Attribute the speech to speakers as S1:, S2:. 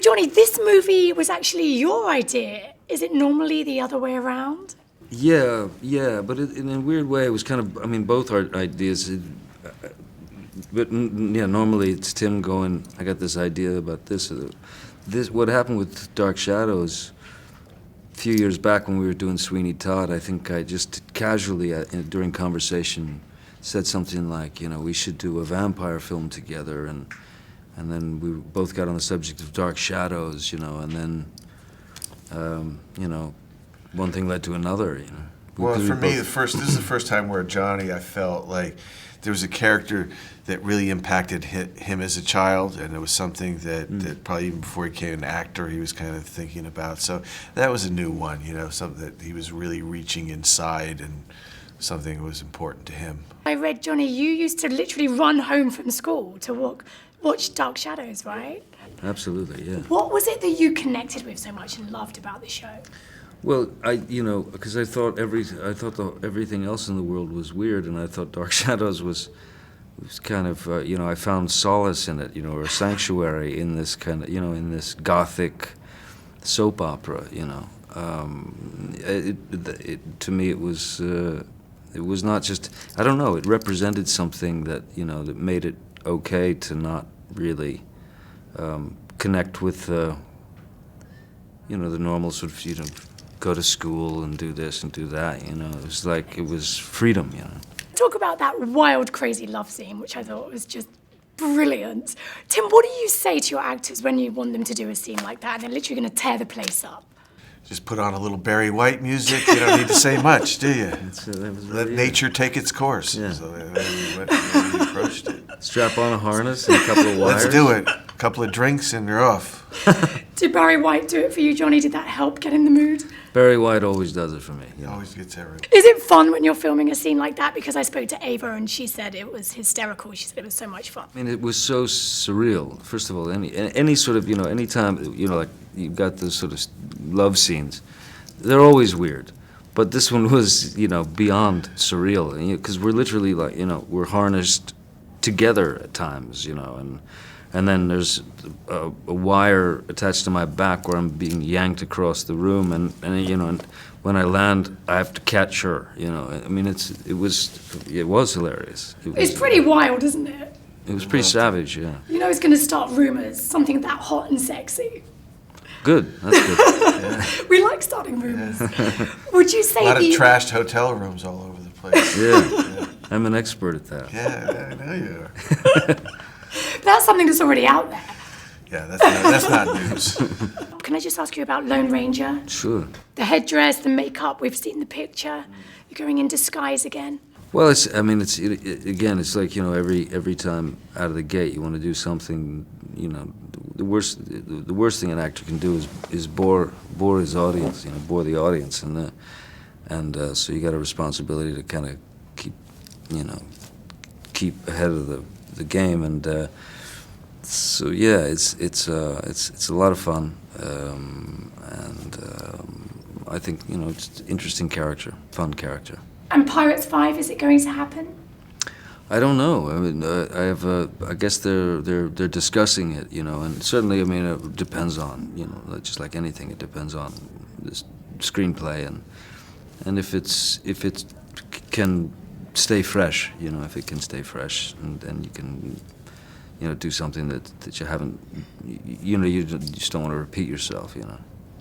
S1: Johnny, this movie was actually your idea. Is it normally the other way around?
S2: Yeah, but in a weird way, it was kind of, I mean, both our ideas. Normally it's Tim going, I got this idea about this. What happened with Dark Shadows, a few years back when we were doing Sweeney Todd, I think I just casually, during conversation, said something like, we should do a vampire film together, and then we both got on the subject of Dark Shadows, and then, one thing led to another,
S3: Well, for me, this is the first time where Johnny, I felt like there was a character that really impacted him as a child, and it was something that probably even before he became an actor, he was kind of thinking about. So that was a new one, something that he was really reaching inside, and something that was important to him.
S1: I read, Johnny, you used to literally run home from school to watch Dark Shadows, right?
S2: Absolutely, yeah.
S1: What was it that you connected with so much and loved about the show?
S2: Well, because I thought everything else in the world was weird, and I thought Dark Shadows was kind of, I found solace in it, or a sanctuary in this kind of, in this gothic soap opera, to me, it was not just, I don't know, it represented something that, that made it okay to not really connect with, the normal sort of, go to school and do this and do that, it was like, it was freedom,
S1: Talk about that wild, crazy love scene, which I thought was just brilliant. Tim, what do you say to your actors when you want them to do a scene like that and they're literally going to tear the place up?
S3: Just put on a little Barry White music. You don't need to say much, do you? Let nature take its course.
S2: Yeah.
S3: So we approached it.
S2: Strap on a harness and a couple of wires.
S3: Let's do it. A couple of drinks and you're off.
S1: Did Barry White do it for you, Johnny? Did that help get in the mood?
S2: Barry White always does it for me.
S3: Always gets everyone.
S1: Is it fun when you're filming a scene like that? Because I spoke to Eva and she said it was hysterical. She said it was so much fun.
S2: I mean, it was so surreal. First of all, any sort of, any time, like you've got those sort of love scenes, they're always weird. But this one was, beyond surreal. Because we're literally like, we're harnessed together at times, and then there's a wire attached to my back where I'm being yanked across the room, and when I land, I have to catch her. I mean, it was hilarious.
S1: It's pretty wild, isn't it?
S2: It was pretty savage, yeah.
S1: It's going to start rumors, something that hot and sexy.
S2: Good, that's good.
S3: Yeah.
S1: We like starting rumors. Would you say
S3: a lot of trashed hotel rooms all over the place.
S2: Yeah. I'm an expert at that.
S3: Yeah, I know you are.
S1: That's something that's already out there.
S3: Yeah, that's not news.
S1: Can I just ask you about Lone Ranger?
S2: Sure.
S1: The headdress, the makeup, we've seen the picture. You're going in disguise again.
S2: Well, it's like, every time out of the gate you want to do something, the worst thing an actor can do is bore his audience, bore the audience, and so you got a responsibility to kind of keep ahead of the game, and so yeah, it's a lot of fun, and I think it's an interesting character, fun character.
S1: And Pirates 5, is it going to happen?
S2: I don't know. I mean, I guess they're discussing it, and certainly, I mean, it depends on, just like anything, it depends on the screenplay and if it can stay fresh, if it can stay fresh, and then you can, do something that you haven't, you just don't want to repeat yourself,